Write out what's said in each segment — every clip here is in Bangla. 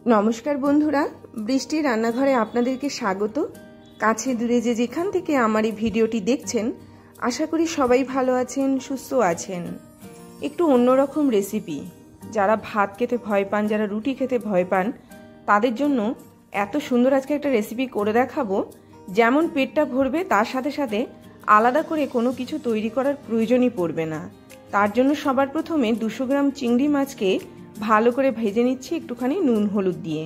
নমস্কার বন্ধুরা, বৃষ্টি রান্নাঘরে আপনাদেরকে স্বাগত। কাছে দূরে যে যেখান থেকে আমার এই ভিডিওটি দেখছেন, আশা করি সবাই ভালো আছেন, সুস্থ আছেন। একটু অন্যরকম রেসিপি, যারা ভাত খেতে ভয় পান, যারা রুটি খেতে ভয় পান, তাদের জন্য এত সুন্দর আজকে একটা রেসিপি করে দেখাবো। যেমন পেটটা ভরবে, তার সাথে সাথে আলাদা করে কোনো কিছু তৈরি করার প্রয়োজনই পড়বে না। তার জন্য সবার প্রথমে 200 গ্রাম চিংড়ি মাছকে ভালো করে ভেজে নিচ্ছি একটুখানি নুন হলুদ দিয়ে।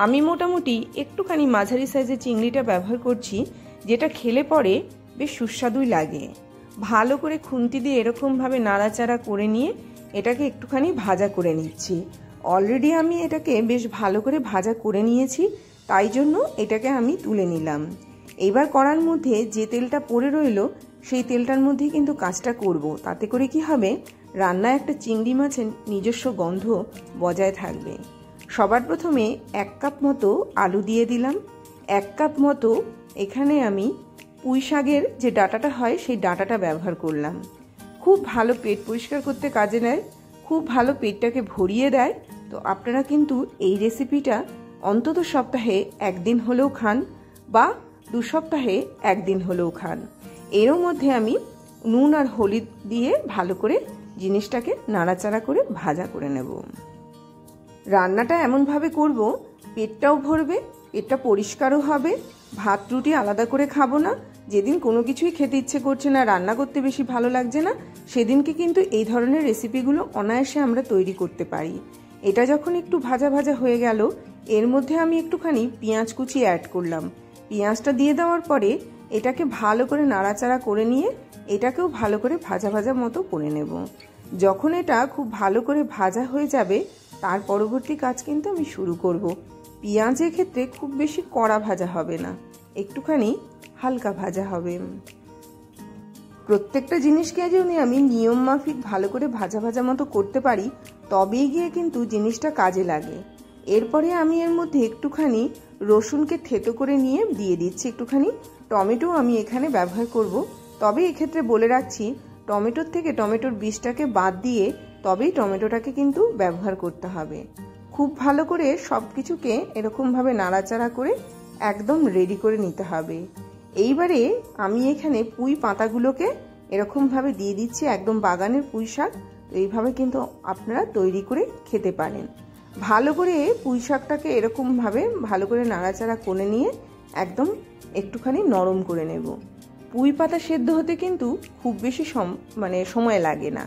আমি মোটামুটি একটুখানি মাঝারি সাইজের চিংড়িটা ব্যবহার করছি, যেটা খেলে পরে বেশ সুস্বাদুই লাগে। ভালো করে খুন্তি দিয়ে এরকমভাবে নাড়াচাড়া করে নিয়ে এটাকে একটুখানি ভাজা করে নিচ্ছি। অলরেডি আমি এটাকে বেশ ভালো করে ভাজা করে নিয়েছি, তাই জন্য এটাকে আমি তুলে নিলাম। এবার কড়ার মধ্যে যে তেলটা পড়ে রইল, সেই তেলটার মধ্যেই কিন্তু কাজটা করব। তাতে করে কি হবে, রান্নায় একটা চিংড়ি মাছের নিজস্ব গন্ধ বজায় থাকবে। সবার প্রথমে 1 কাপ মতো আলু দিয়ে দিলাম। 1 কাপ মতো এখানে আমি পুঁই শাকের যে ডাঁটাটা হয় সেই ডাঁটাটা ব্যবহার করলাম। খুব ভালো পেট পরিষ্কার করতে কাজে নেয়, খুব ভালো পেটটাকে ভরিয়ে দেয়। তো আপনারা কিন্তু এই রেসিপিটা অন্তত সপ্তাহে 1 দিন হলেও খান বা 2 সপ্তাহে 1 দিন হলেও খান। এরও মধ্যে আমি নুন আর হলুদ দিয়ে ভালো করে জিনিসটাকে নাড়াচাড়া করে ভাজা করে নেব। রান্নাটা এমনভাবে করব, পেটটাও ভরবে, পেটটা পরিষ্কারও হবে। ভাত রুটি আলাদা করে খাবো না। যেদিন কোনো কিছুই খেতে ইচ্ছে করছে না, রান্না করতে বেশি ভালো লাগছে না, সেদিনকে কিন্তু এই ধরনের রেসিপিগুলো অনায়াসে আমরা তৈরি করতে পারি। এটা যখন একটু ভাজা ভাজা হয়ে গেল, এর মধ্যে আমি একটুখানি পেঁয়াজ কুচি অ্যাড করলাম। পেঁয়াজটা দিয়ে দেওয়ার পরে এটাকে ভালো করে নাড়াচাড়া করে নিয়ে এটাকেও ভালো করে ভাজা ভাজা মতো করে নেব। যখন এটা খুব ভালো করে ভাজা হয়ে যাবে, তার পরবর্তী কাজ কিন্তু আমি শুরু করব। পেঁয়াজের ক্ষেত্রে খুব বেশি কড়া ভাজা হবে না, একটুখানি হালকা ভাজা হবে। প্রত্যেকটা জিনিসকে যদি আমি নিয়ম মাফিক ভালো করে ভাজা ভাজা মতো করতে পারি, তবেই গিয়ে কিন্তু জিনিসটা কাজে লাগে। এরপরে আমি এর মধ্যে একটুখানি রসুনকে থেতো করে নিয়ে দিয়ে দিচ্ছি। একটুখানি টমেটো আমি এখানে ব্যবহার করব। তবে এক্ষেত্রে বলে রাখছি, টমেটোর থেকে টমেটোর বীজটাকে বাদ দিয়ে তবেই টমেটোটাকে কিন্তু ব্যবহার করতে হবে। খুব ভালো করে সব কিছুকে এরকমভাবে নাড়াচাড়া করে একদম রেডি করে নিতে হবে। এইবারে আমি এখানে পুঁই পাতাগুলোকে এরকমভাবে দিয়ে দিচ্ছি, একদম বাগানের পুঁই শাক। তো এইভাবে কিন্তু আপনারা তৈরি করে খেতে পারেন। ভালো করে পুঁই শাকটাকে এরকমভাবে ভালো করে নাড়াচাড়া করে নিয়ে একদম একটুখানি নরম করে নেব। পুঁই পাতা সেদ্ধ হতে কিন্তু খুব বেশি সময় লাগে না।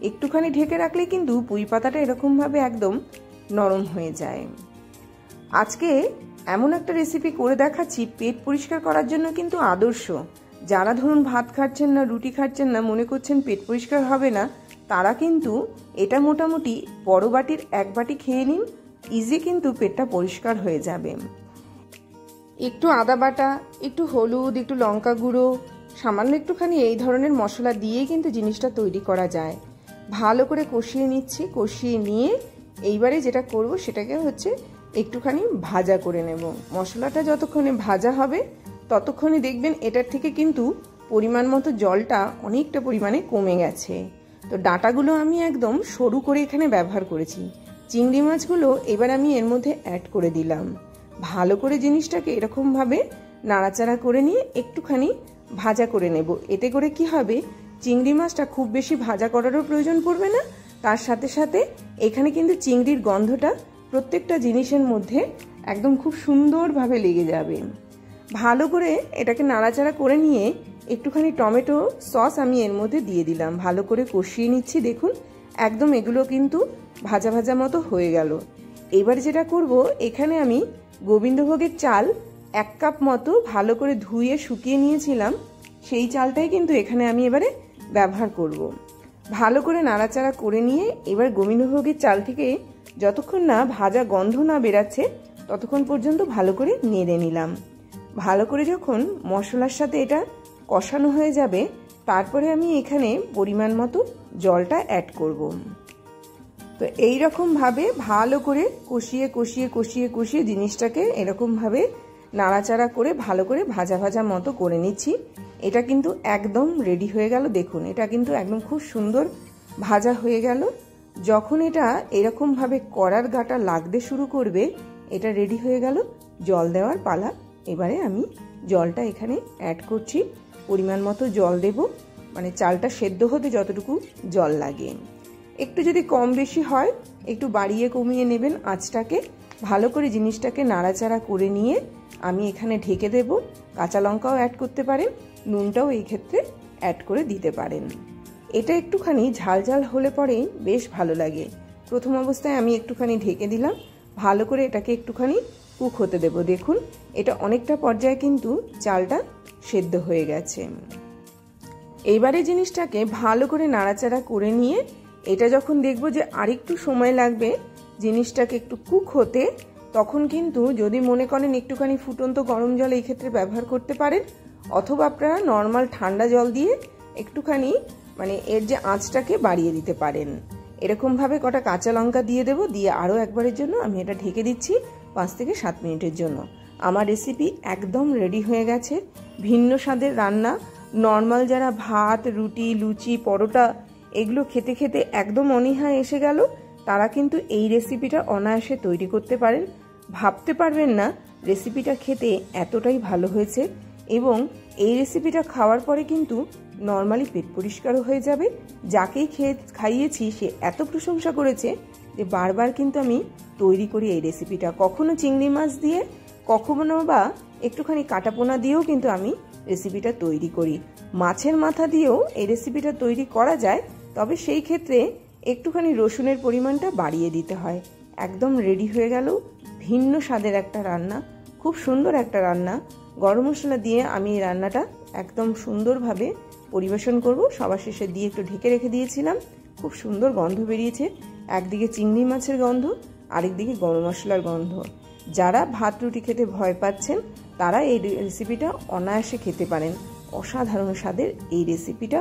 একটুখানি ঢেকে রাখলে কিন্তু পুঁই পাতাটা এরকমভাবে একদম নরম হয়ে যায়। আজকে এমন একটা রেসিপি করে দেখাচ্ছি, পেট পরিষ্কার করার জন্য কিন্তু আদর্শ। যারা ধরুন ভাত খাচ্ছেন না, রুটি খাচ্ছেন না, মনে করছেন পেট পরিষ্কার হবে না, তারা কিন্তু এটা মোটামুটি বড় বাটির 1 বাটি খেয়ে নিন, ইজি কিন্তু পেটটা পরিষ্কার হয়ে যাবে। একটু আদা বাটা, একটু হলুদ, একটু লঙ্কা গুঁড়ো, সামান্য একটুখানি এই ধরনের মশলা দিয়েই কিন্তু জিনিসটা তৈরি করা যায়। ভালো করে কষিয়ে নিচ্ছি। কষিয়ে নিয়ে এইবারে যেটা করব সেটাকে হচ্ছে একটুখানি ভাজা করে নেব। মশলাটা যতক্ষণে ভাজা হবে ততক্ষণে দেখবেন এটার থেকে কিন্তু পরিমাণ মতো জলটা অনেকটা পরিমাণে কমে গেছে। তো ডাঁটাগুলো আমি একদম সরু করে এখানে ব্যবহার করেছি। চিংড়ি মাছগুলো এবার আমি এর মধ্যে অ্যাড করে দিলাম। ভালো করে জিনিসটাকে এরকমভাবে নাড়াচাড়া করে নিয়ে একটুখানি ভাজা করে নেব। এতে করে কি হবে, চিংড়ি মাছটা খুব বেশি ভাজা করারও প্রয়োজন পড়বে না। তার সাথে সাথে এখানে কিন্তু চিংড়ির গন্ধটা প্রত্যেকটা জিনিসের মধ্যে একদম খুব সুন্দরভাবে লেগে যাবে। ভালো করে এটাকে নাড়াচাড়া করে নিয়ে একটুখানি টমেটো সস আমি এর মধ্যে দিয়ে দিলাম। ভালো করে কষিয়ে নিচ্ছি। দেখুন একদম এগুলো কিন্তু ভাজা ভাজা মতো হয়ে গেল। এবার যেটা করব, এখানে আমি গোবিন্দভোগের চাল 1 কাপ মতো ভালো করে ধুয়ে শুকিয়ে নিয়েছিলাম, সেই চালটাই কিন্তু এখানে আমি এবারে ব্যবহার করব। ভালো করে নাড়াচাড়া করে নিয়ে এবার গোবিন্দভোগের চাল থেকে যতক্ষণ না ভাজা গন্ধ না বেরাচ্ছে ততক্ষণ পর্যন্ত ভালো করে নেড়ে নিলাম। ভালো করে যখন মশলার সাথে এটা কষানো হয়ে যাবে, তারপরে আমি এখানে পরিমাণ মতো জলটা অ্যাড করব। তো এইরকমভাবে ভালো করে কষিয়ে কষিয়ে কষিয়ে কষিয়ে জিনিসটাকে এরকমভাবে নাড়াচাড়া করে ভালো করে ভাজা ভাজা মতো করে নিচ্ছি। এটা কিন্তু একদম রেডি হয়ে গেল। দেখুন এটা কিন্তু একদম খুব সুন্দর ভাজা হয়ে গেল। যখন এটা এরকমভাবে কড়ার গাটা লাগতে শুরু করবে, এটা রেডি হয়ে গেল। জল দেওয়ার পালা। এবারে আমি জলটা এখানে অ্যাড করছি। পরিমাণ মতো জল দেব, মানে চালটা সেদ্ধ হতে যতটুকু জল লাগে। একটু যদি কম বেশি হয় একটু বাড়িয়ে কমিয়ে নেবেন আঁচটাকে। ভালো করে জিনিসটাকে নাড়াচাড়া করে নিয়ে আমি এখানে ঢেকে দেব। কাঁচা লঙ্কাও অ্যাড করতে পারেন, নুনটাও এই ক্ষেত্রে অ্যাড করে দিতে পারেন। এটা একটুখানি ঝাল ঝাল হলে পরেই বেশ ভালো লাগে। প্রথম অবস্থায় আমি একটুখানি ঢেকে দিলাম, ভালো করে এটাকে একটুখানি কুক হতে দেব। দেখুন এটা অনেকটা পর্যায়ে কিন্তু চালটা সেদ্ধ হয়ে গেছে। এইবারে জিনিসটাকে ভালো করে নাড়াচাড়া করে নিয়ে এটা যখন দেখব যে আরেকটু সময় লাগবে জিনিসটাকে একটু কুক হতে, তখন কিন্তু যদি মনে করেন একটুখানি ফুটন্ত গরম জল এই ক্ষেত্রে ব্যবহার করতে পারেন, অথবা আপনারা নর্মাল ঠান্ডা জল দিয়ে একটুখানি মানে এর যে আঁচটাকে বাড়িয়ে দিতে পারেন। এরকমভাবে কটা কাঁচা লঙ্কা দিয়ে দেব, দিয়ে আরও একবারের জন্য আমি এটা ঢেকে দিচ্ছি 5 থেকে 7 মিনিটের জন্য। আমার রেসিপি একদম রেডি হয়ে গেছে। ভিন্ন স্বাদের রান্না, নর্মাল যারা ভাত, রুটি, লুচি, পরোটা এগুলো খেতে খেতে একদম অনীহা এসে গেল, তারা কিন্তু এই রেসিপিটা অনায়াসে তৈরি করতে পারেন। ভাবতে পারবেন না রেসিপিটা খেতে এতটাই ভালো হয়েছে, এবং এই রেসিপিটা খাওয়ার পরে কিন্তু নর্মালি পেট পরিষ্কারও হয়ে যাবে। যাকেই খাইয়েছি সে এত প্রশংসা করেছে যে বারবার কিন্তু আমি তৈরি করি এই রেসিপিটা। কখনো চিংড়ি মাছ দিয়ে, কখনো বা একটুখানি কাটাপোনা দিয়েও কিন্তু আমি রেসিপিটা তৈরি করি। মাছের মাথা দিয়েও এই রেসিপিটা তৈরি করা যায়, তবে সেই ক্ষেত্রে একটুখানি রসুনের পরিমাণটা বাড়িয়ে দিতে হয়। একদম রেডি হয়ে গেল ভিন্ন স্বাদের একটা রান্না, খুব সুন্দর একটা রান্না। গরম মশলা দিয়ে আমি এই রান্নাটা একদম সুন্দরভাবে পরিবেশন করব। সবার শেষে দিয়ে একটু ঢেকে রেখে দিয়েছিলাম, খুব সুন্দর গন্ধ বেরিয়েছে। একদিকে চিংড়ি মাছের গন্ধ, আরেকদিকে গরম মশলার গন্ধ। যারা ভাত রুটি খেতে ভয় পাচ্ছেন তারা এই রেসিপিটা অনায়াসে খেতে পারেন। অসাধারণ স্বাদের এই রেসিপিটা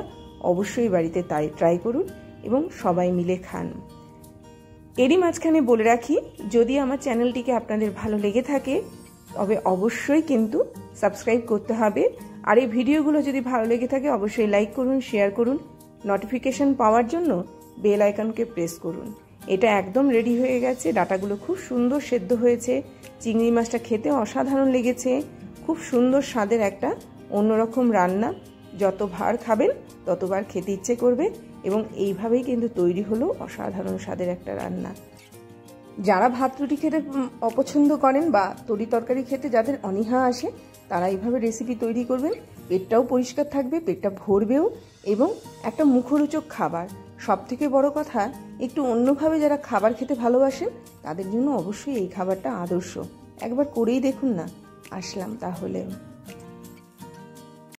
অবশ্যই বাড়িতে ট্রাই করুন এবং সবাই মিলে খান। এরই মাঝখানে বলে রাখি, যদি আমার চ্যানেলটিকে আপনাদের ভালো লেগে থাকে তবে অবশ্যই কিন্তু সাবস্ক্রাইব করতে হবে। আর এই ভিডিওগুলো যদি ভালো লেগে থাকে অবশ্যই লাইক করুন, শেয়ার করুন। নোটিফিকেশন পাওয়ার জন্য বেল আইকনকে প্রেস করুন। এটা একদম রেডি হয়ে গেছে। ডাটাগুলো খুব সুন্দর সেদ্ধ হয়েছে। চিংড়ি মাছটা খেতে অসাধারণ লেগেছে। খুব সুন্দর স্বাদের একটা অন্যরকম রান্না। যতবার খাবেন ততবার খেতে ইচ্ছে করবে, এবং এইভাবেই কিন্তু তৈরি হলো অসাধারণ স্বাদের একটা রান্না। যারা ভাত রুটি খেতে অপছন্দ করেন বা তরি তরকারি খেতে যাদের অনীহা আসে, তারা এইভাবে রেসিপি তৈরি করবেন। পেটটাও পরিষ্কার থাকবে, পেটটা ভরবেও, এবং একটা মুখরোচক খাবার। সবথেকে বড় কথা, একটু অন্যভাবে যারা খাবার খেতে ভালোবাসেন তাদের জন্য অবশ্যই এই খাবারটা আদর্শ। একবার করেই দেখুন না। আসলাম তাহলে।